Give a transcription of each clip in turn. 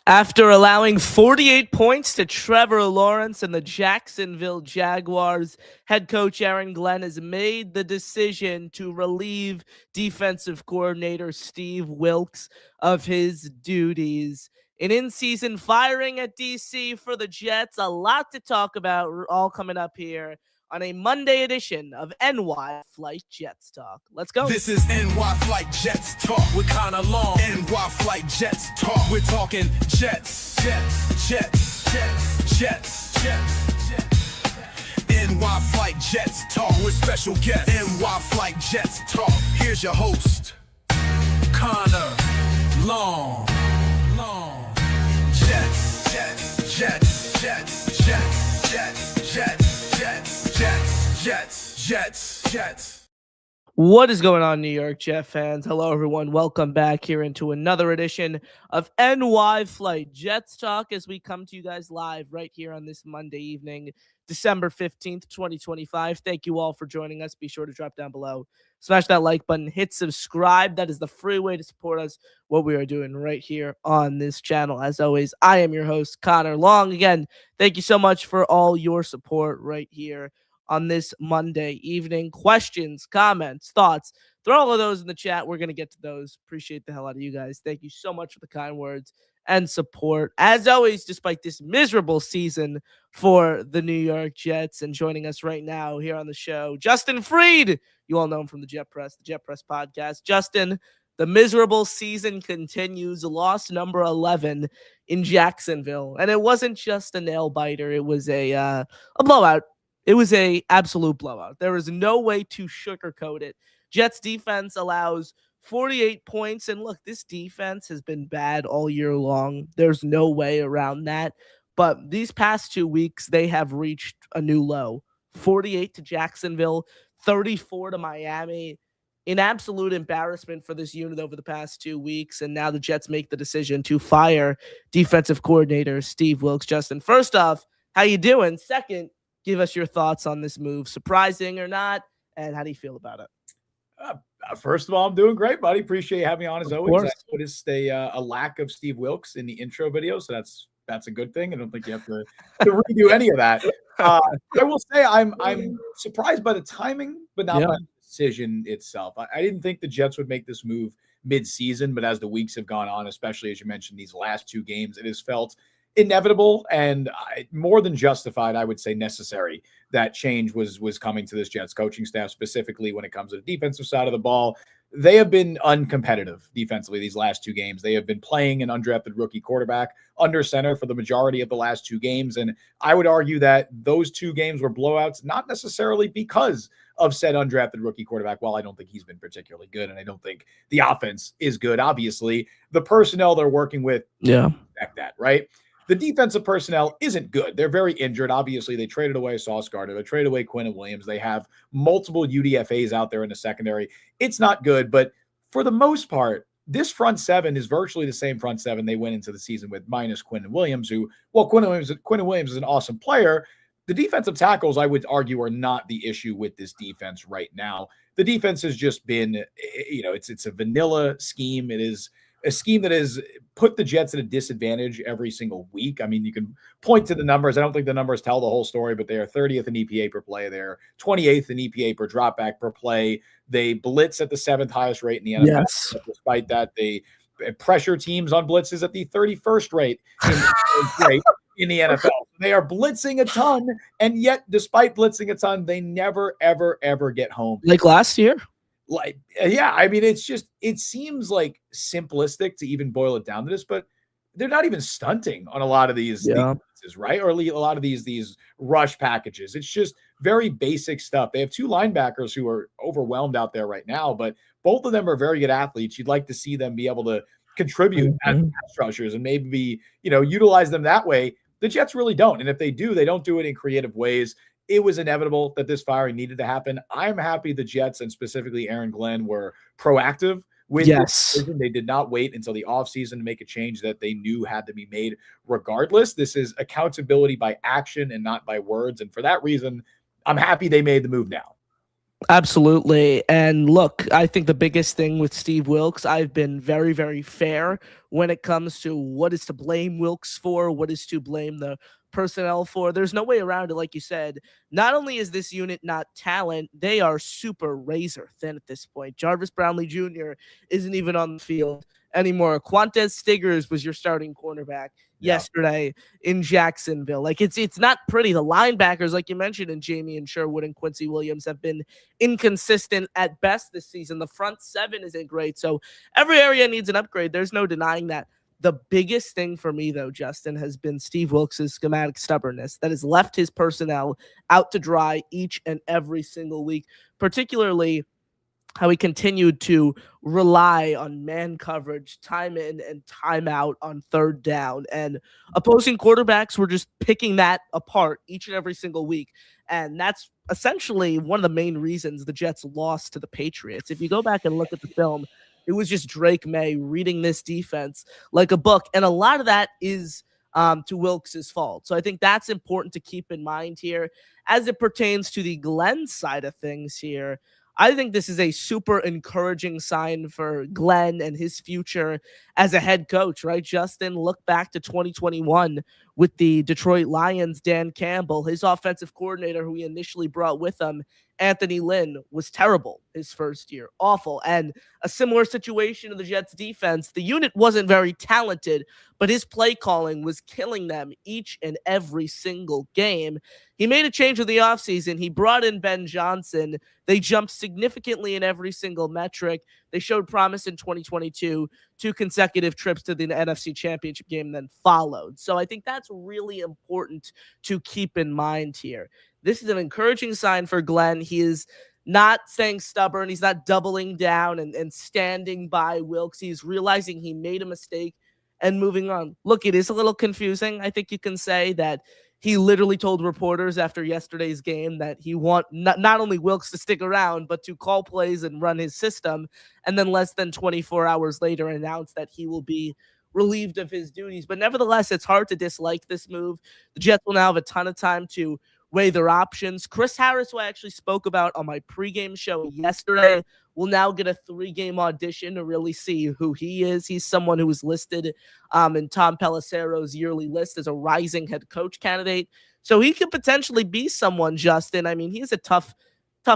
After allowing 48 points to Trevor Lawrence and the Jacksonville Jaguars, head coach Aaron Glenn has made the decision to relieve defensive coordinator Steve Wilks of his duties. An in-season firing at DC for the Jets. A lot to talk about, all coming up here on a Monday edition of NY Flight Jets Talk. Let's go. This is NY Flight Jets Talk with Connor Long. NY Flight Jets Talk. We're talking Jets, Jets, Jets, Jets, Jets, Jets, Jets. NY Flight Jets Talk with special guests. NY Flight Jets Talk. Here's your host, Connor Long. Jets, Jets, Jets, Jets, Jets, Jets, Jets, Jets, Jets, Jets, Jets, Jets. What is going on, New York Jet fans? Hello, everyone. Welcome back here into another edition of NY Flight Jets Talk as we come to you guys live right here on this Monday evening, December 15th, 2025. Thank you all for joining us. Be sure to drop down below, smash that like button, hit subscribe. That is the free way to support us, what we are doing right here on this channel. As always, I am your host, Connor Long. Again, thank you so much for all your support right here on this Monday evening. Questions, comments, thoughts, throw all of those in the chat. We're going to get to those. Appreciate the hell out of you guys. Thank you so much for the kind words and support. As always, despite this miserable season for the New York Jets, and joining us right now here on the show, Justin Freed. You all know him from the Jet Press podcast. Justin, the miserable season continues. Loss number 11 in Jacksonville. And it wasn't just a nail biter. It was a blowout. It was a absolute blowout. There is no way to sugarcoat it. Jets defense allows 48 points. And look, this defense has been bad all year long. There's no way around that. But these past 2 weeks, they have reached a new low. 48 to Jacksonville, 34 to Miami. An absolute embarrassment for this unit over the past 2 weeks. And now the Jets make the decision to fire defensive coordinator Steve Wilks. Justin, first off, how you doing? Second, give us your thoughts on this move, surprising or not, and how do you feel about it? First of all, I'm doing great, buddy. Appreciate you having me on as always. I noticed a lack of Steve Wilks in the intro video, so that's a good thing. I don't think you have to redo any of that. I will say I'm surprised by the timing, but not by the decision itself. I didn't think the Jets would make this move mid-season, but as the weeks have gone on, especially as you mentioned, these last 2 games, it has felt inevitable and more than justified, I would say necessary, that change was coming to this Jets coaching staff, specifically when it comes to the defensive side of the ball. They have been uncompetitive defensively these last 2 games. They have been playing an undrafted rookie quarterback under center for the majority of the last 2 games. And I would argue that those 2 games were blowouts, not necessarily because of said undrafted rookie quarterback. While I don't think he's been particularly good, and I don't think the offense is good, obviously, the personnel they're working with, expect that, right? The defensive personnel isn't good. They're very injured. Obviously, they traded away Sauce Gardner. They traded away Quinn Williams. They have multiple UDFAs out there in the secondary. It's not good, but for the most part, this front seven is virtually the same front seven they went into the season with, minus Quinn Williams, who, well, Quinn Williams is an awesome player. The defensive tackles, I would argue, are not the issue with this defense right now. The defense has just been, it's a vanilla scheme. It is a scheme that has put the Jets at a disadvantage every single week. I mean, you can point to the numbers. I don't think the numbers tell the whole story, but they are 30th in EPA per play. They're 28th in EPA per dropback per play. They blitz at the 7th highest rate in the NFL. Yes. Despite that, they pressure teams on blitzes at the 31st rate in the NFL. They are blitzing a ton, and yet, despite blitzing a ton, they never, ever, ever get home. Like last year? I mean, it seems like simplistic to even boil it down to this, but they're not even stunting on a lot of these defenses, right? Or a lot of these rush packages. It's just very basic stuff. They have 2 linebackers who are overwhelmed out there right now, but both of them are very good athletes. You'd like to see them be able to contribute as pass rushers and maybe utilize them that way. The Jets really don't. And if they do, they don't do it in creative ways. It was inevitable that this firing needed to happen. I'm happy the Jets, and specifically Aaron Glenn, were proactive with this decision. They did not wait until the offseason to make a change that they knew had to be made regardless. This is accountability by action and not by words. And for that reason, I'm happy they made the move now. Absolutely. And look, I think the biggest thing with Steve Wilks, I've been very, very fair when it comes to what is to blame Wilks for, what is to blame the personnel for. There's no way around it. Like you said, not only is this unit not talent, they are super razor thin at this point. Jarvis Brownlee Jr. isn't even on the field anymore. Quantez Stiggers was your starting cornerback yesterday in Jacksonville. Like it's not pretty. The linebackers, like you mentioned, and Jamie and Sherwood and Quincy Williams have been inconsistent at best this season. The front seven isn't great. So every area needs an upgrade. There's no denying that. The biggest thing for me, though, Justin, has been Steve Wilks' schematic stubbornness that has left his personnel out to dry each and every single week, particularly how he continued to rely on man coverage, time in and time out on third down. And opposing quarterbacks were just picking that apart each and every single week. And that's essentially one of the main reasons the Jets lost to the Patriots. If you go back and look at the film, it was just Drake May reading this defense like a book. And a lot of that is to Wilks' fault. So I think that's important to keep in mind here. As it pertains to the Glenn side of things here, I think this is a super encouraging sign for Glenn and his future as a head coach, right? Justin, look back to 2021 with the Detroit Lions, Dan Campbell, his offensive coordinator who he initially brought with him, Anthony Lynn, was terrible his first year, awful. And a similar situation in the Jets defense. The unit wasn't very talented, but his play calling was killing them each and every single game. He made a change in the offseason. He brought in Ben Johnson. They jumped significantly in every single metric. They showed promise in 2022, 2 consecutive trips to the NFC Championship game then followed. So I think that's really important to keep in mind here. This is an encouraging sign for Glenn. He is not staying stubborn. He's not doubling down and standing by Wilks. He's realizing he made a mistake and moving on. Look, it is a little confusing. I think you can say that he literally told reporters after yesterday's game that he want not only Wilks to stick around, but to call plays and run his system. And then less than 24 hours later announced that he will be relieved of his duties. But nevertheless, it's hard to dislike this move. The Jets will now have a ton of time to weigh their options. Chris Harris, who I actually spoke about on my pregame show yesterday, will now get a 3-game audition to really see who he is. He's someone who was listed in Tom Pelissero's yearly list as a rising head coach candidate. So he could potentially be someone, Justin. I mean, he has a tough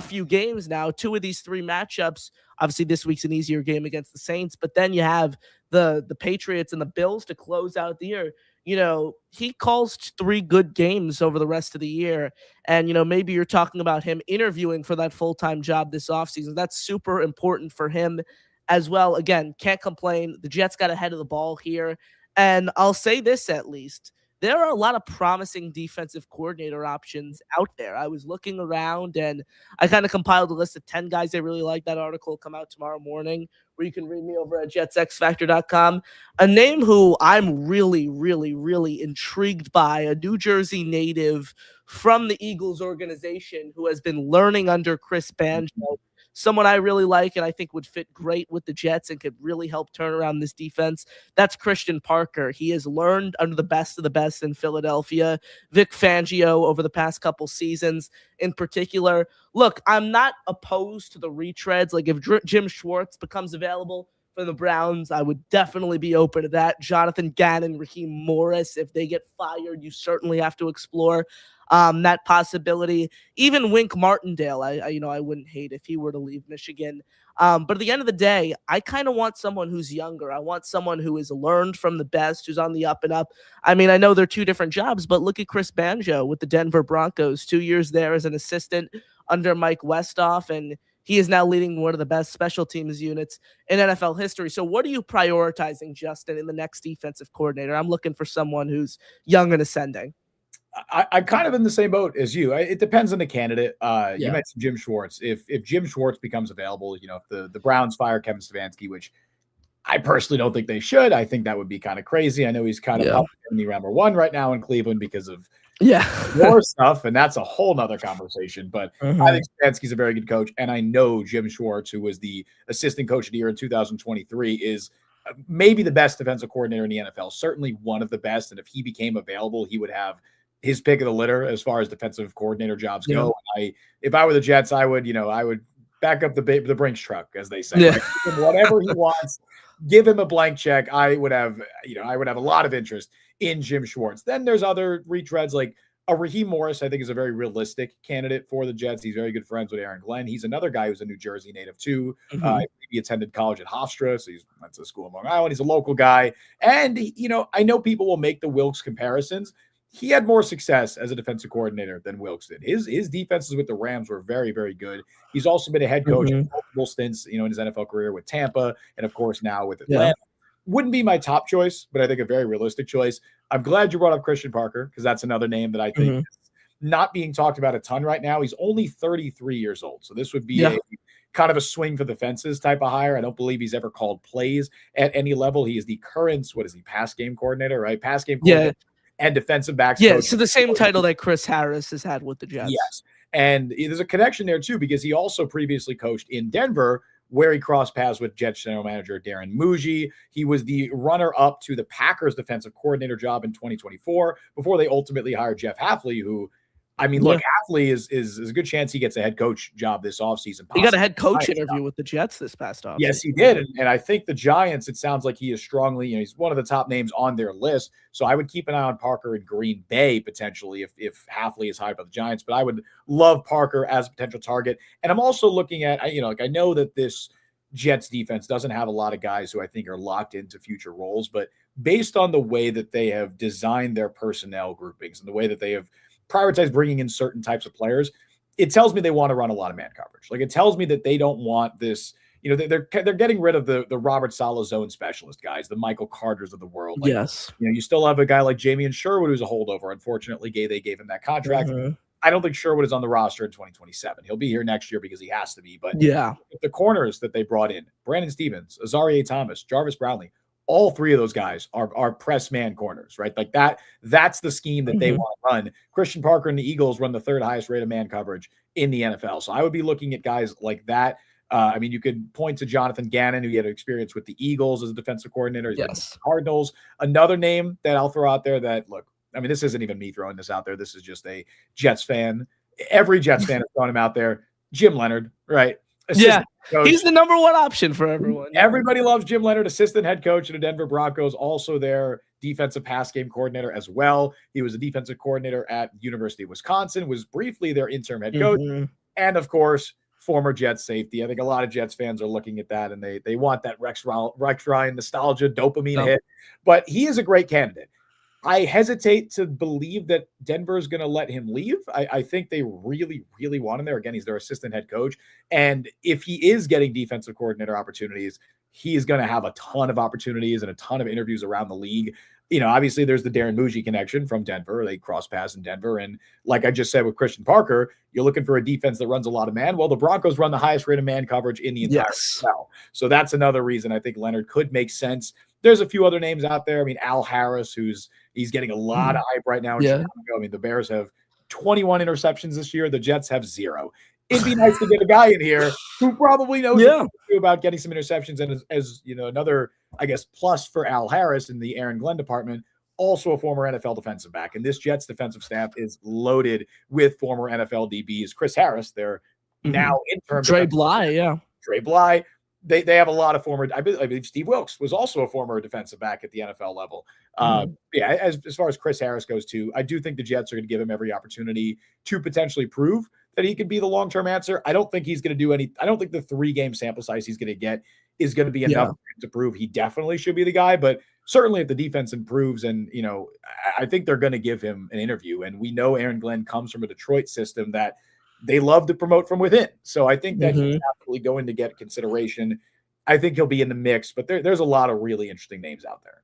few games now. 2 of these 3 matchups. Obviously, this week's an easier game against the Saints, but then you have the Patriots and the Bills to close out the year. You know, he calls 3 good games over the rest of the year. And, you know, maybe you're talking about him interviewing for that full-time job this offseason. That's super important for him as well. Again, can't complain. The Jets got ahead of the ball here. And I'll say this at least. There are a lot of promising defensive coordinator options out there. I was looking around and I kind of compiled a list of 10 guys I really like. That article will come out tomorrow morning where you can read me over at jetsxfactor.com. A name who I'm really, really, really intrigued by, a New Jersey native from the Eagles organization who has been learning under Chris Banjo. Someone I really like and I think would fit great with the Jets and could really help turn around this defense. That's Christian Parker. He has learned under the best of the best in Philadelphia. Vic Fangio over the past couple seasons in particular. Look, I'm not opposed to the retreads. Like if Jim Schwartz becomes available for the Browns, I would definitely be open to that. Jonathan Gannon, Raheem Morris, if they get fired, you certainly have to explore that possibility. Even Wink Martindale, I wouldn't hate if he were to leave Michigan. But at the end of the day, I kind of want someone who's younger. I want someone who has learned from the best, who's on the up and up. I mean, I know they're 2 different jobs, but look at Chris Banjo with the Denver Broncos, 2 years there as an assistant under Mike Westhoff, and he is now leading one of the best special teams units in NFL history. So what are you prioritizing, Justin, in the next defensive coordinator? I'm looking for someone who's young and ascending. I kind of in the same boat as you. It depends on the candidate. You mentioned Jim Schwartz. If Jim Schwartz becomes available, you know, if the Browns fire Kevin Stefanski, which I personally don't think they should. I think that would be kind of crazy. I know he's kind of probably number 1 right now in Cleveland because of more stuff, and that's a whole nother conversation. But I think Stefanski's a very good coach, and I know Jim Schwartz, who was the assistant coach of the year in 2023, is maybe the best defensive coordinator in the NFL, certainly one of the best. And if he became available, he would have his pick of the litter as far as defensive coordinator jobs Yeah. go. If I were the Jets, I would back up the Brinks truck, as they say. Yeah. Right? Give him whatever he wants. Give him a blank check. I would have a lot of interest in Jim Schwartz. Then there's other retreads like a Raheem Morris, I think, is a very realistic candidate for the Jets. He's very good friends with Aaron Glenn. He's another guy who's a New Jersey native too. He attended college at Hofstra, so he went to school in Long Island. He's a local guy. And, I know people will make the Wilks comparisons. He had more success as a defensive coordinator than Wilks did. His defenses with the Rams were very, very good. He's also been a head coach in multiple stints, in his NFL career with Tampa and, of course, now with Atlanta. Yeah. Wouldn't be my top choice, but I think a very realistic choice. I'm glad you brought up Christian Parker because that's another name that I think is not being talked about a ton right now. He's only 33 years old. So this would be a kind of a swing for the fences type of hire. I don't believe he's ever called plays at any level. He is the current, pass game coordinator, right? Pass game coordinator and defensive backs coach. So the same title that Chris Harris has had with the Jets. Yes. And there's a connection there too, because he also previously coached in Denver, where he crossed paths with Jets general manager Darren Muji. He was the runner-up to the Packers defensive coordinator job in 2024 before they ultimately hired Jeff Hafley, who, look, Hafley is a good chance he gets a head coach job this offseason. He got a head coach interview with the Jets this past offseason. Yes, he did. And I think the Giants, it sounds like he is strongly, he's one of the top names on their list. So I would keep an eye on Parker in Green Bay potentially if Hafley is hired by the Giants. But I would love Parker as a potential target. And I'm also looking at, I know that this Jets defense doesn't have a lot of guys who I think are locked into future roles, but based on the way that they have designed their personnel groupings and the way that they have prioritized bringing in certain types of players, it tells me they want to run a lot of man coverage. Like, it tells me that they don't want this, they're getting rid of the Robert Saleh zone specialist guys, the Michael Carters of the world. Like, you still have a guy like Jamian Sherwood who's a holdover. Unfortunately, they gave him that contract. I don't think Sherwood is on the roster in 2027. He'll be here next year because he has to be. But the corners that they brought in, Brandon Stevens, Azareye'h Thomas, Jarvis Brownlee, all three of those guys are press man corners, right? Like that's the scheme that they want to run. Christian Parker and the Eagles run the third highest rate of man coverage in the NFL. So I would be looking at guys like that. You could point to Jonathan Gannon, who had experience with the Eagles as a defensive coordinator. He's been with the Cardinals. Another name that I'll throw out there that, look, this isn't even me throwing this out there. This is just a Jets fan. Every Jets fan has thrown him out there. Jim Leonard, right? Assistant coach. He's the number one option for everyone. Everybody loves Jim Leonard, assistant head coach of the Denver Broncos, also their defensive pass game coordinator as well. He was a defensive coordinator at University of Wisconsin, was briefly their interim head coach, and of course, former Jets safety. I think a lot of Jets fans are looking at that, and they want that Rex Ryan nostalgia, dopamine hit. But he is a great candidate. I hesitate to believe that Denver is going to let him leave. I think they really, really want him there. Again, he's their assistant head coach. And if he is getting defensive coordinator opportunities, he is going to have a ton of opportunities and a ton of interviews around the league. Obviously there's the Darren Muji connection from Denver. They cross paths in Denver. And like I just said with Christian Parker, you're looking for a defense that runs a lot of man. Well, the Broncos run the highest rate of man coverage in the entire NFL. So that's another reason I think Leonard could make sense. There's a few other names out there. Al Harris, he's getting a lot of hype right now in Chicago. The Bears have 21 interceptions this year. The Jets have 0. It'd be nice to get a guy in here who probably knows what to do about getting some interceptions. And as another, I guess, plus for Al Harris in the Aaron Glenn department, also a former NFL defensive back. And this Jets defensive staff is loaded with former NFL DBs. Chris Harris, their now interim. Trey Bly, Trey Bly. They have a lot of former. I believe Steve Wilks was also a former defensive back at the NFL level. As far as Chris Harris goes too, I do think the Jets are going to give him every opportunity to potentially prove that he could be the long-term answer. I don't think he's going to do any. I don't think the 3-game sample size he's going to get is going to be enough to prove he definitely should be the guy. But certainly if the defense improves, and I think they're going to give him an interview. And we know Aaron Glenn comes from a Detroit system that they love to promote from within. So I think that he's absolutely going to get consideration. I think he'll be in the mix, but there's a lot of really interesting names out there.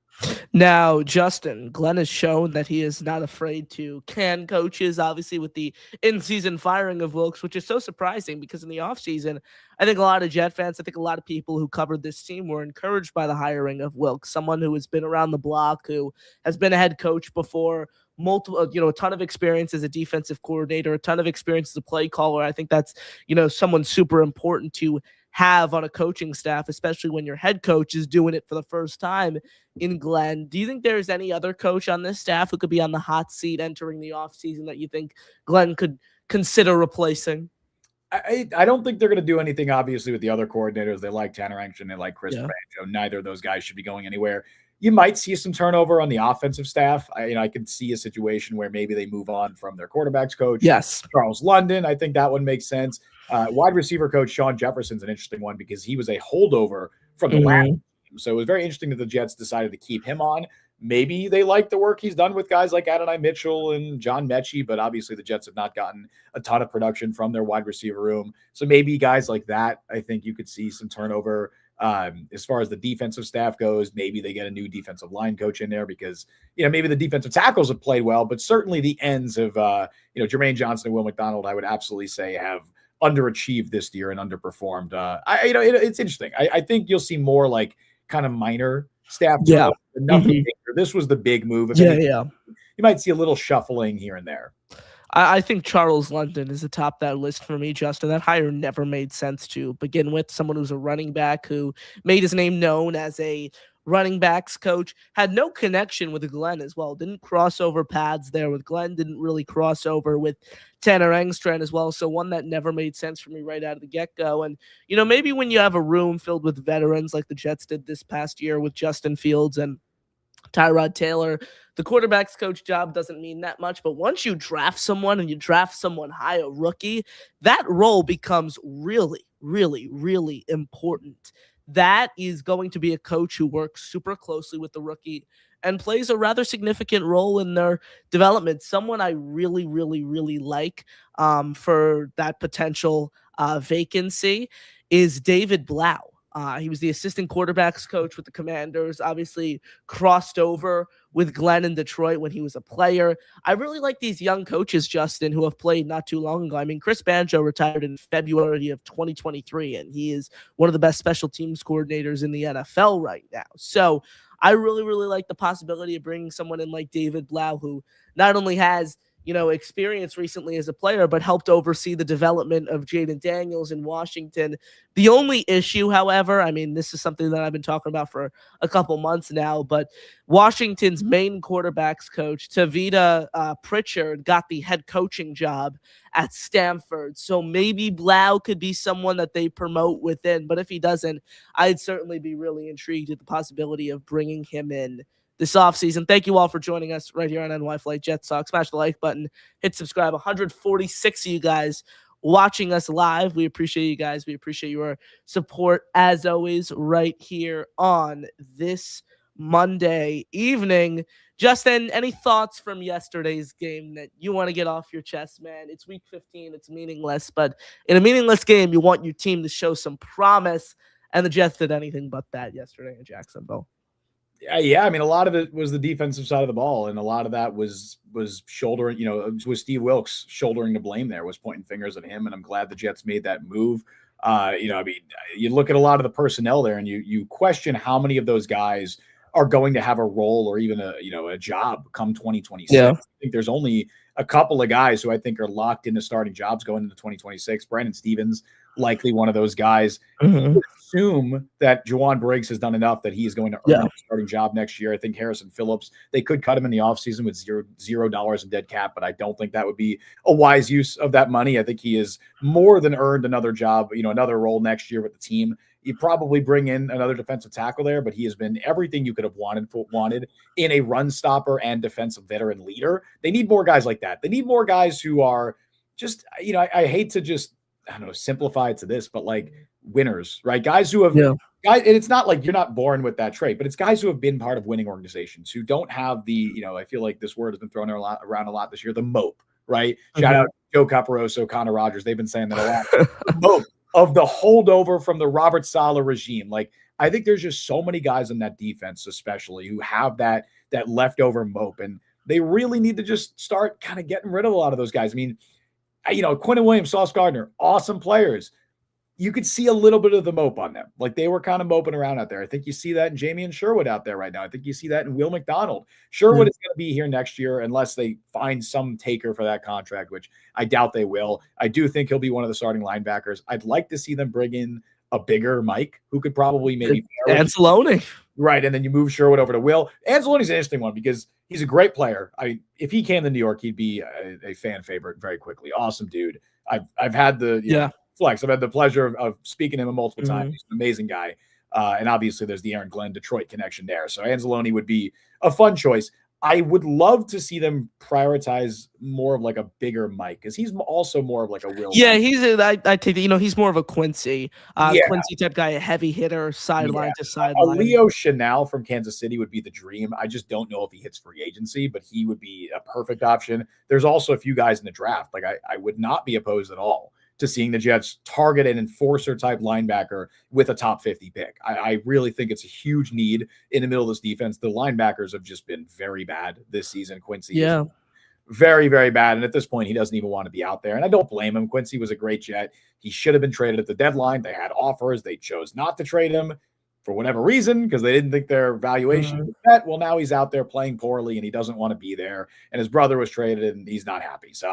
Now, Justin, Glenn has shown that he is not afraid to can coaches, obviously with the in-season firing of Wilks, which is so surprising because in the offseason, I think a lot of Jet fans, I think a lot of people who covered this team were encouraged by the hiring of Wilks, someone who has been around the block, who has been a head coach before, multiple, a ton of experience as a defensive coordinator, a ton of experience as a play caller. I think that's, someone super important to have on a coaching staff, especially when your head coach is doing it for the first time in Glenn. Do you think there's any other coach on this staff who could be on the hot seat entering the offseason that you think Glenn could consider replacing? I don't think they're going to do anything, obviously, with the other coordinators. They like Tanner Angton, they like Chris Yeah. Banjo. Neither of those guys should be going anywhere. You might see some turnover on the offensive staff. I could see a situation where maybe they move on from their quarterbacks coach. Yes. Charles London, I think that would make sense. Wide receiver coach Sean Jefferson's an interesting one because he was a holdover from the last team. So it was very interesting that the Jets decided to keep him on. Maybe they like the work he's done with guys like Adonai Mitchell and John Mechie, but obviously the Jets have not gotten a ton of production from their wide receiver room. So maybe guys like that, I think you could see some turnover. As far as the defensive staff goes, maybe they get a new defensive line coach in there because, maybe the defensive tackles have played well, but certainly the ends of, Jermaine Johnson and Will McDonald, I would absolutely say have underachieved this year and underperformed. It's interesting. I think you'll see more like kind of minor staff. Yeah. Nothing bigger. This was the big move. Yeah. You might see a little shuffling here and there. I think Charles London is atop that list for me, Justin. That hire never made sense to begin with. Someone who's a running back who made his name known as a running backs coach, had no connection with Glenn as well. Didn't cross over paths there with Glenn, didn't really cross over with Tanner Engstrand as well. So one that never made sense for me right out of the get-go. And, maybe when you have a room filled with veterans like the Jets did this past year with Justin Fields and Tyrod Taylor, the quarterback's coach job doesn't mean that much, but once you draft someone and you draft someone high, a rookie, that role becomes really, really, really important. That is going to be a coach who works super closely with the rookie and plays a rather significant role in their development. Someone I really, really, really like for that potential vacancy is David Blau. He was the assistant quarterbacks coach with the Commanders, obviously crossed over with Glenn in Detroit when he was a player. I really like these young coaches, Justin, who have played not too long ago. I mean, Chris Banjo retired in February of 2023, and he is one of the best special teams coordinators in the NFL right now. So I really, really like the possibility of bringing someone in like David Blau, who not only has experience recently as a player, but helped oversee the development of Jaden Daniels in Washington. The only issue, however, I mean, this is something that I've been talking about for a couple months now, but Washington's main quarterbacks coach, Tavita Pritchard, got the head coaching job at Stanford. So maybe Blau could be someone that they promote within, but if he doesn't, I'd certainly be really intrigued at the possibility of bringing him in this offseason. Thank you all for joining us right here on NY Flight Jets Talk. Smash the like button, hit subscribe. 146 of you guys watching us live. We appreciate you guys. We appreciate your support as always right here on this Monday evening. Justin, any thoughts from yesterday's game that you want to get off your chest, man? It's week 15. It's meaningless, but in a meaningless game, you want your team to show some promise, and the Jets did anything but that yesterday in Jacksonville. Yeah, I mean, a lot of it was the defensive side of the ball, and a lot of that was shouldering, was Steve Wilks shouldering the blame there, was pointing fingers at him, and I'm glad the Jets made that move. You look at a lot of the personnel there, and you question how many of those guys are going to have a role or even a job come 2026. Yeah. I think there's only a couple of guys who I think are locked into starting jobs going into 2026. Brandon Stevens, likely one of those guys. Mm-hmm. Assume that Juwan Briggs has done enough that he's going to earn a starting job next year. I think Harrison Phillips, they could cut him in the offseason with $0 in dead cap, but I don't think that would be a wise use of that money. I think he has more than earned another job, another role next year with the team. You probably bring in another defensive tackle there, but he has been everything you could have wanted in a run stopper and defensive veteran leader. They need more guys like that. They need more guys who are just, I hate to just, simplify it to this, but like winners, right? Guys who have, guys, and it's not like you're not born with that trait, but it's guys who have been part of winning organizations who don't have the, I feel like this word has been thrown around a lot this year, the mope, right? Shout out Joe Caparoso, Connor Rogers. They've been saying that a lot. The mope of the holdover from the Robert Saleh regime. Like, I think there's just so many guys in that defense, especially who have that leftover mope, and they really need to just start kind of getting rid of a lot of those guys. I mean, Quinnen Williams, Sauce Gardner, awesome players. You could see a little bit of the mope on them. Like, they were kind of moping around out there. I think you see that in Jamie and Sherwood out there right now. I think you see that in Will McDonald. Sherwood is going to be here next year unless they find some taker for that contract, which I doubt they will. I do think he'll be one of the starting linebackers. I'd like to see them bring in a bigger Mike who could probably maybe Anzalone. Right, and then you move Sherwood over to Will. Anzalone's an interesting one because he's a great player. If he came to New York, he'd be a fan favorite very quickly. Awesome dude. I've had the flex. I've had the pleasure of speaking to him multiple times. He's an amazing guy. And obviously there's the Aaron Glenn Detroit connection there. So Anzalone would be a fun choice. I would love to see them prioritize more of like a bigger Mike because he's also more of like a Will. Yeah, I take that. He's more of a Quincy, Quincy type guy, a heavy hitter, sideline to sideline. A Leo Chanel from Kansas City would be the dream. I just don't know if he hits free agency, but he would be a perfect option. There's also a few guys in the draft. Like I would not be opposed at all to seeing the Jets target an enforcer type linebacker with a top 50 pick. I really think it's a huge need in the middle of this defense. The linebackers have just been very bad this season. Quincy is very, very bad. And at this point, he doesn't even want to be out there. And I don't blame him. Quincy was a great Jet. He should have been traded at the deadline. They had offers. They chose not to trade him for whatever reason because they didn't think their valuation was set. Well, now he's out there playing poorly and he doesn't want to be there. And his brother was traded and he's not happy. So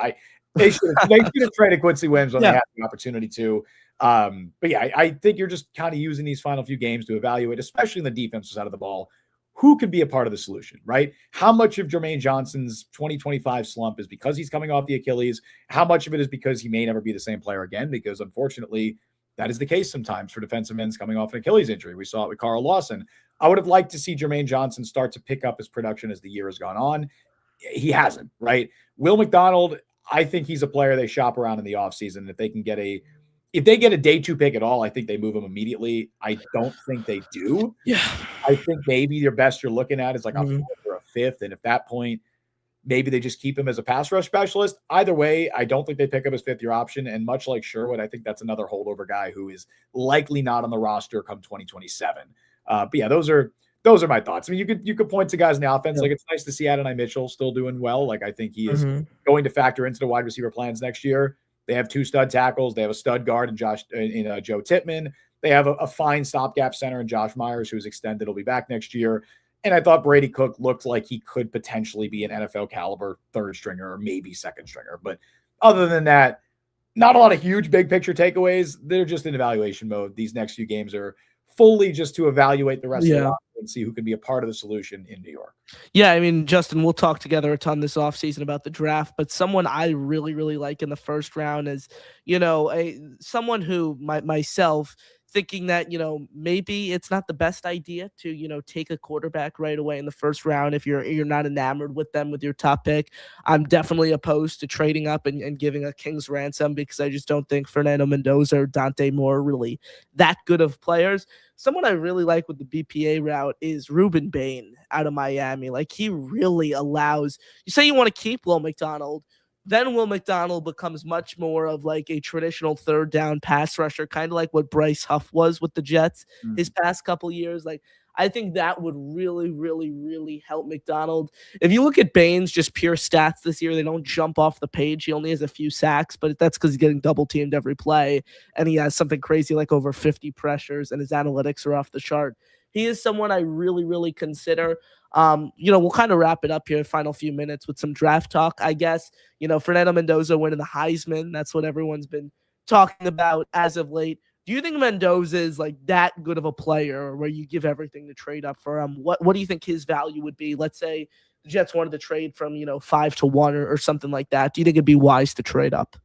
they should have traded Quincy Williams when they had the opportunity to. But yeah, I think you're just kind of using these final few games to evaluate, especially in the defensive side of the ball, who could be a part of the solution, right? How much of Jermaine Johnson's 2025 slump is because he's coming off the Achilles? How much of it is because he may never be the same player again? Because unfortunately, that is the case sometimes for defensive ends coming off an Achilles injury. We saw it with Carl Lawson. I would have liked to see Jermaine Johnson start to pick up his production as the year has gone on. He hasn't, right? Will McDonald, I think he's a player they shop around in the offseason. If they get a day 2 pick at all, I think they move him immediately. I don't think they do. Yeah. I think maybe your best you're looking at is like a 4th or a 5th. And at that point, maybe they just keep him as a pass rush specialist. Either way, I don't think they pick up his 5th-year option. And much like Sherwood, I think that's another holdover guy who is likely not on the roster come 2027. But yeah, those are my thoughts. I mean, you could point to guys in the offense. Like it's nice to see Adonai Mitchell still doing well. Like I think he is going to factor into the wide receiver plans next year. They have 2 stud tackles. They have a stud guard in Joe Tippmann. They have a fine stopgap center in Josh Myers, who's extended. He'll be back next year. And I thought Brady Cook looked like he could potentially be an NFL caliber 3rd stringer or maybe 2nd stringer. But other than that, not a lot of huge big picture takeaways. They're just in evaluation mode. These next few games are fully just to evaluate the rest of the roster and see who can be a part of the solution in New York. Yeah, I mean, Justin, we'll talk together a ton this offseason about the draft, but someone I really, really like in the first round is, someone who myself thinking that, maybe it's not the best idea to, take a quarterback right away in the first round if you're not enamored with them with your top pick. I'm definitely opposed to trading up and giving a king's ransom because I just don't think Fernando Mendoza or Dante Moore are really that good of players. Someone I really like with the BPA route is Ruben Bain out of Miami. Like he really allows, you say you want to keep Will McDonald, then Will McDonald becomes much more of like a traditional 3rd down pass rusher, kind of like what Bryce Huff was with the Jets his past couple years. Like I think that would really, really, really help McDonald. If you look at Bain's just pure stats this year, they don't jump off the page. He only has a few sacks, but that's because he's getting double teamed every play. And he has something crazy like over 50 pressures and his analytics are off the chart. He is someone I really, really consider. We'll kind of wrap it up here, final few minutes with some draft talk, I guess. Fernando Mendoza winning the Heisman. That's what everyone's been talking about as of late. Do you think Mendoza is like that good of a player where you give everything to trade up for him? What do you think his value would be? Let's say the Jets wanted to trade from, 5 to 1 or something like that. Do you think it'd be wise to trade up?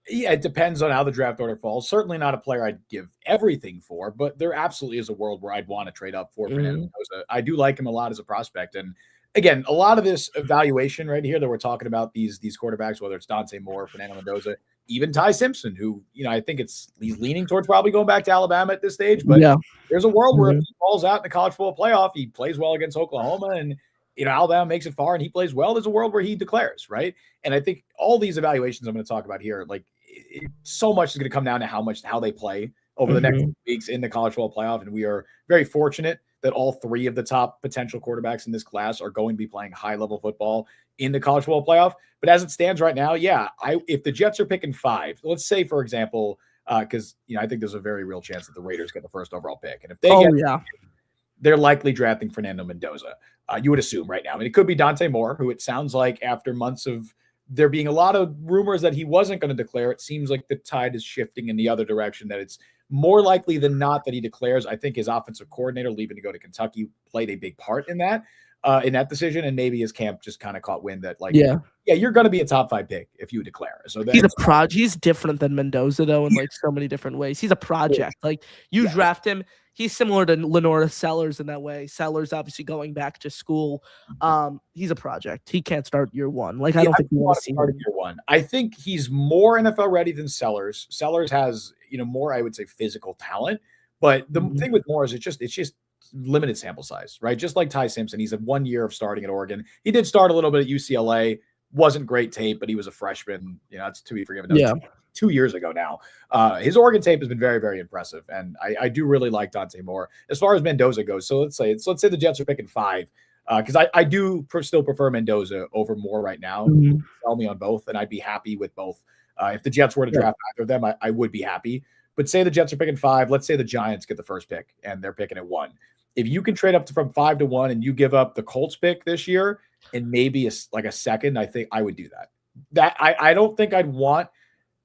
Yeah, it depends on how the draft order falls. Certainly not a player I'd give everything for, but there absolutely is a world where I'd want to trade up for Fernando Mendoza. I do like him a lot as a prospect. And again, a lot of this evaluation right here that we're talking about, these quarterbacks, whether it's Dante Moore, Fernando Mendoza, even Ty Simpson, who, I think he's leaning towards probably going back to Alabama at this stage. But there's a world where if he falls out in the college football playoff, he plays well against Oklahoma and Alabama makes it far and he plays well. There's a world where he declares, right? And I think all these evaluations I'm going to talk about here, like so much is going to come down to how they play over the next weeks in the college football playoff. And we are very fortunate that all 3 of the top potential quarterbacks in this class are going to be playing high level football in the college football playoff. But as it stands right now, if the Jets are picking 5, let's say, for example, because, I think there's a very real chance that the Raiders get the 1st overall pick. And if they they're likely drafting Fernando Mendoza. You would assume right now. I mean, it could be Dante Moore, who it sounds like after months of there being a lot of rumors that he wasn't going to declare, it seems like the tide is shifting in the other direction, that it's more likely than not that he declares. I think his offensive coordinator leaving to go to Kentucky played a big part in that decision, and maybe his camp just kind of caught wind that, like, yeah, you're going to be a top 5 pick if you declare. So he's a project. He's different than Mendoza, though, in like so many different ways. He's a project. Like, you draft him. He's similar to Lenora Sellers in that way. Sellers obviously going back to school. He's a project. He can't start year one. Like, I don't think you want to see him year one. I think he's more NFL ready than Sellers. Sellers has, more, I would say, physical talent. But the thing with Moore is it's just limited sample size, right? Just like Ty Simpson, he's had 1 year of starting at Oregon. He did start a little bit at UCLA. Wasn't great tape, but he was a freshman. It's to be forgiven. Yeah. 2 years ago now. His Oregon tape has been very, very impressive, and I do really like Dante Moore. As far as Mendoza goes, so let's say the Jets are picking 5, because I do still prefer Mendoza over Moore right now. Tell me on both, and I'd be happy with both. If the Jets were to draft either of them, I would be happy. But say the Jets are picking 5. Let's say the Giants get the first pick, and they're picking at 1. If you can trade up from 5 to 1, and you give up the Colts pick this year and maybe a second, I think I would do that. That I don't think I'd want.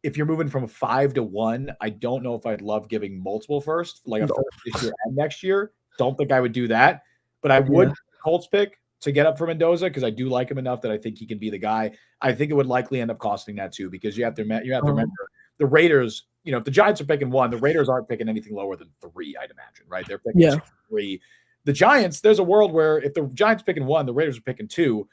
If you're moving from 5 to 1, I don't know if I'd love giving multiple first, like a first this year and next year. Don't think I would do that, but I would Colts pick to get up for Mendoza, because I do like him enough that I think he can be the guy. I think it would likely end up costing that too, because you have to remember the Raiders. If the Giants are picking 1, the Raiders aren't picking anything lower than 3, I'd imagine, right? They're picking 3. The Giants, there's a world where if the Giants picking 1, the Raiders are picking 2.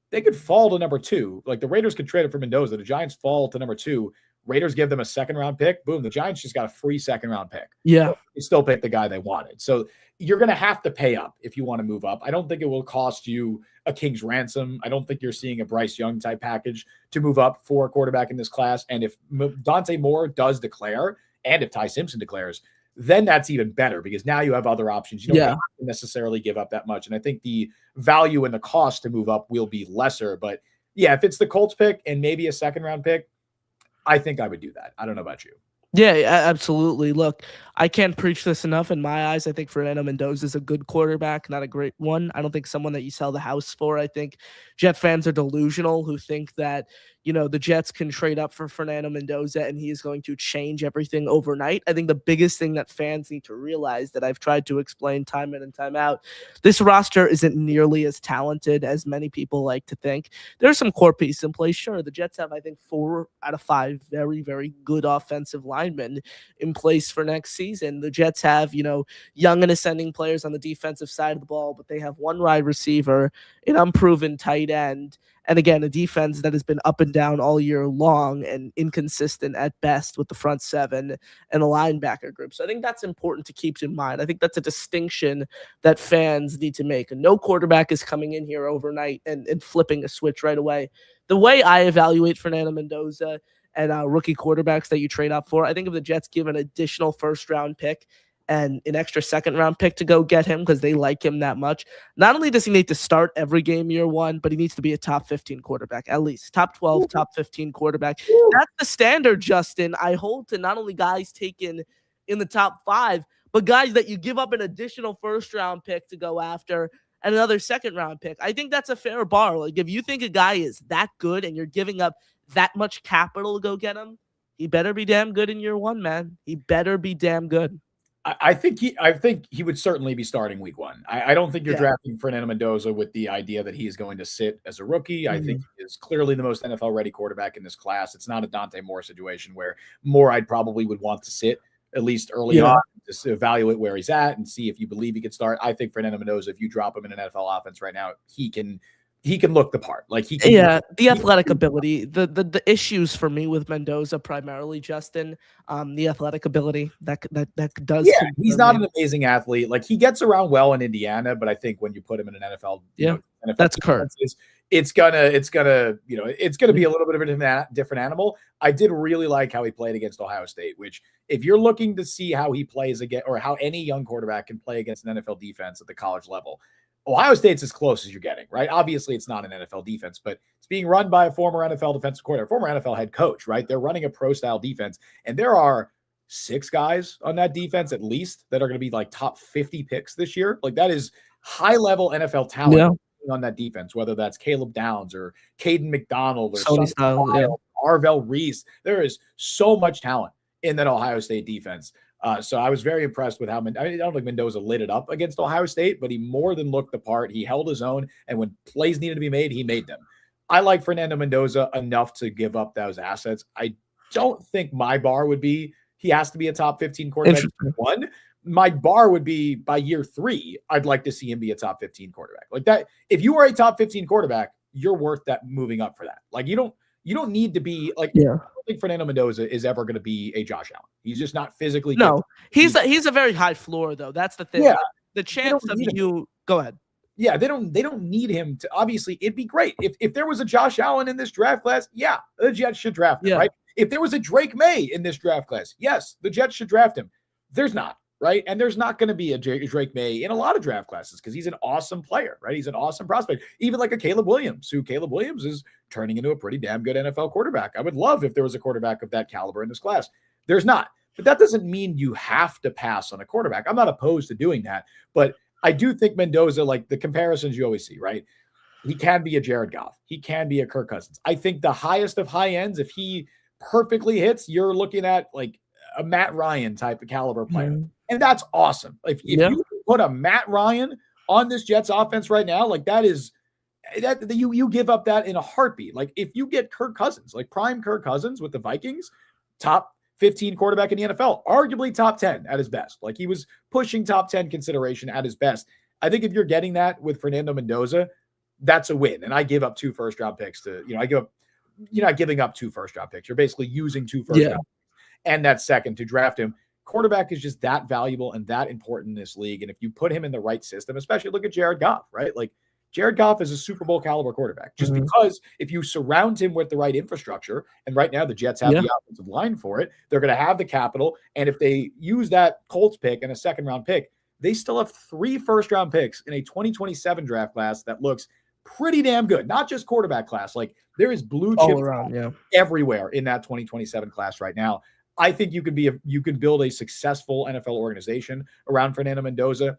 They could fall to number 2. Like, the Raiders could trade it for Mendoza. The Giants fall to number 2. Raiders give them a second-round pick. Boom, the Giants just got a free second-round pick. Yeah. They still pick the guy they wanted. So you're going to have to pay up if you want to move up. I don't think it will cost you a king's ransom. I don't think you're seeing a Bryce Young type package to move up for a quarterback in this class. And if Dante Moore does declare, and if Ty Simpson declares, then that's even better, because now you have other options. You don't have to necessarily give up that much. And I think the value and the cost to move up will be lesser. But yeah, if it's the Colts pick and maybe a second-round pick, I think I would do that. I don't know about you. Yeah, absolutely. Look, I can't preach this enough. In my eyes, I think Fernando Mendoza is a good quarterback, not a great one. I don't think someone that you sell the house for. I think Jet fans are delusional who think that, the Jets can trade up for Fernando Mendoza and he is going to change everything overnight. I think the biggest thing that fans need to realize, that I've tried to explain time in and time out, this roster isn't nearly as talented as many people like to think. There are some core pieces in place. Sure, the Jets have, I think, 4 out of 5 very, very good offensive linemen in place for next season. The Jets have, young and ascending players on the defensive side of the ball, but they have 1 wide receiver, an unproven tight end, and again, a defense that has been up and down all year long and inconsistent at best with the front 7 and the linebacker group. So I think that's important to keep in mind. I think that's a distinction that fans need to make. And no quarterback is coming in here overnight and flipping a switch right away. The way I evaluate Fernando Mendoza and rookie quarterbacks that you trade up for, I think if the Jets give an additional first-round pick and an extra second-round pick to go get him because they like him that much, not only does he need to start every game year 1, but he needs to be a top 15 quarterback, at least. Top 12, top 15 quarterback. That's the standard, Justin. I hold to not only guys taken in the top 5, but guys that you give up an additional first-round pick to go after and another second-round pick. I think that's a fair bar. Like, if you think a guy is that good and you're giving up that much capital to go get him, he better be damn good in year 1, man. He better be damn good. I think he would certainly be starting week 1. I don't think you're drafting Fernando Mendoza with the idea that he is going to sit as a rookie. I think he is clearly the most NFL ready quarterback in this class. It's not a Dante Moore situation where Moore I'd probably would want to sit at least early on, just to evaluate where he's at and see if you believe he could start. I think Fernando Mendoza, if you drop him in an NFL offense right now, he can look the part. Like, he can, the athletic ability. The issues for me with Mendoza primarily, Justin, the athletic ability that does. Yeah, he's not an amazing athlete. Like, he gets around well in Indiana, but I think when you put him in an NFL, NFL that's correct. It's gonna be a little bit of a different animal. I did really like how he played against Ohio State, which, if you're looking to see how he plays again, or how any young quarterback can play against an NFL defense at the college level, Ohio State's as close as you're getting, right? Obviously, it's not an NFL defense, but it's being run by a former NFL defensive coordinator, former NFL head coach, right? They're running a pro-style defense, and there are 6 guys on that defense at least that are going to be like top 50 picks this year. Like, that is high-level NFL talent on that defense, whether that's Caleb Downs or Caden McDonald or Sony style, yeah. Arvell Reese. There is so much talent in that Ohio State defense. So I was very impressed with how I don't think Mendoza lit it up against Ohio State, but he more than looked the part. He held his own, and when plays needed to be made, he made them. I like Fernando Mendoza enough to give up those assets. I don't think my bar would be he has to be a top 15 quarterback. One, my bar would be by year 3, I'd like to see him be a top 15 quarterback. Like that, if you are a top 15 quarterback, you're worth that moving up for that. Like you don't need to be like, I don't think Fernando Mendoza is ever going to be a Josh Allen. He's just not physically. No, he's a very high floor though. That's the thing. Yeah. The chance of you go ahead. Yeah, they don't need him to. Obviously, it'd be great if there was a Josh Allen in this draft class. Yeah, the Jets should draft him, right? If there was a Drake May in this draft class, yes, the Jets should draft him. There's not, right? And there's not going to be a Drake May in a lot of draft classes because he's an awesome player, right? He's an awesome prospect. Even like a Caleb Williams, who Caleb Williams is turning into a pretty damn good NFL quarterback. I would love if there was a quarterback of that caliber in this class. There's not. But that doesn't mean you have to pass on a quarterback. I'm not opposed to doing that. But I do think Mendoza, like the comparisons you always see, right? He can be a Jared Goff. He can be a Kirk Cousins. I think the highest of high ends, if he perfectly hits, you're looking at like a Matt Ryan type of caliber player. And that's awesome. If you put a Matt Ryan on this Jets offense right now, like that you give up that in a heartbeat. Like if you get Kirk Cousins, like prime Kirk Cousins with the Vikings, top 15 quarterback in the NFL, arguably top 10 at his best. Like he was pushing top 10 consideration at his best. I think if you're getting that with Fernando Mendoza, that's a win. And I give up 2 first-round picks to, you're not giving up 2 first-round picks. You're basically using 2 first-round picks and that second to draft him. Quarterback is just that valuable and that important in this league. And if you put him in the right system, especially look at Jared Goff, right? Like Jared Goff is a Super Bowl caliber quarterback just because if you surround him with the right infrastructure, and right now the Jets have the offensive line for it, they're going to have the capital. And if they use that Colts pick and a second-round pick, they still have 3 first-round picks in a 2027 draft class that looks pretty damn good. Not just quarterback class. Like there is blue chip all around, everywhere in that 2027 class right now. I think you can build a successful NFL organization around Fernando Mendoza.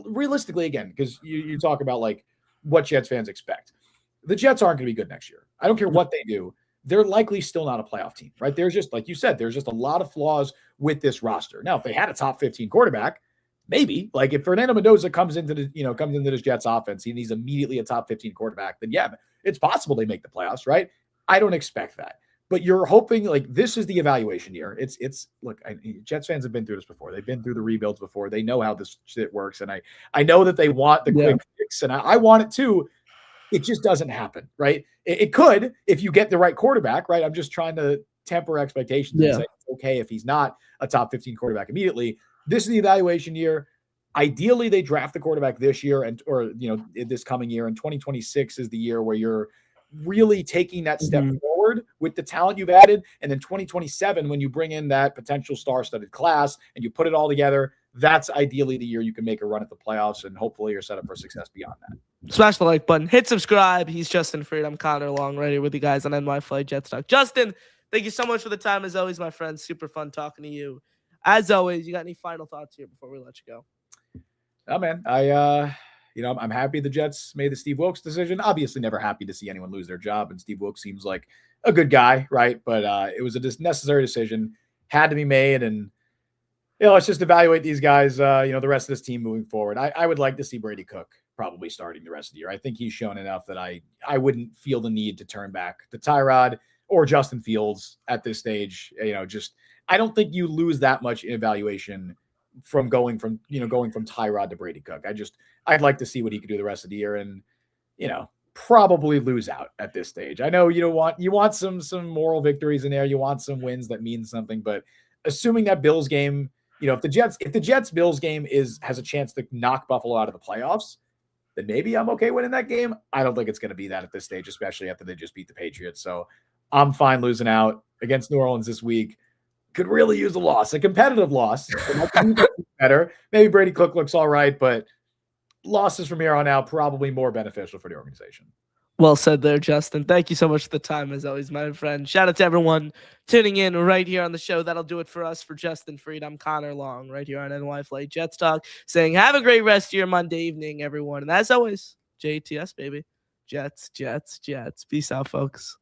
Realistically, again, because you talk about like what Jets fans expect. The Jets aren't going to be good next year. I don't care what they do. They're likely still not a playoff team, right? There's just, like you said, there's just a lot of flaws with this roster. Now, if they had a top 15 quarterback, maybe. Like if Fernando Mendoza comes into this Jets offense and he's immediately a top 15 quarterback, then yeah, it's possible they make the playoffs, right? I don't expect that. But you're hoping like this is the evaluation year. Look, Jets fans have been through this before. They've been through the rebuilds before. They know how this shit works. And I know that they want the quick fix, and I want it too. It just doesn't happen, right? It could if you get the right quarterback, right? I'm just trying to temper expectations and say it's okay if he's not a top 15 quarterback immediately. This is the evaluation year. Ideally, they draft the quarterback this year or this coming year, and 2026 is the year where you're really taking that step forward with the talent you've added. And then 2027, when you bring in that potential star-studded class and you put it all together, that's ideally the year you can make a run at the playoffs, and hopefully you're set up for success beyond that. Smash the like button, hit subscribe. He's Justin Freed. I'm Connor Long, right here with you guys on NY Flight Jets Talk. Justin, thank you so much for the time as always, my friend. Super fun talking to you. As always, you got any final thoughts here before we let you go? Oh man, I'm happy the Jets made the Steve Wilks decision. Obviously never happy to see anyone lose their job, and Steve Wilks seems like a good guy, right? But it was a necessary decision, had to be made, and let's just evaluate these guys, the rest of this team moving forward. I would like to see Brady Cook probably starting the rest of the year. I think he's shown enough that I wouldn't feel the need to turn back to Tyrod or Justin Fields at this stage. I don't think you lose that much in evaluation from going from Tyrod to Brady Cook. I'd like to see what he could do the rest of the year, and probably lose out at this stage. I know you want some moral victories in there. You want some wins that mean something, but assuming that Bills game, if the Jets Bills game has a chance to knock Buffalo out of the playoffs, then maybe I'm okay winning that game. I don't think it's going to be that at this stage, especially after they just beat the Patriots. So I'm fine losing out against New Orleans this week. Could really use a loss, a competitive loss. Better. Maybe Brady Cook looks all right, but losses from here on out probably more beneficial for the organization. Well said there, Justin. Thank you so much for the time, as always, my friend. Shout out to everyone tuning in right here on the show. That'll do it for us. For Justin Freed, I'm Connor Long, right here on NY Flight Jets Talk, saying have a great rest of your Monday evening, everyone. And as always, JTS, baby. Jets, Jets, Jets. Peace out, folks.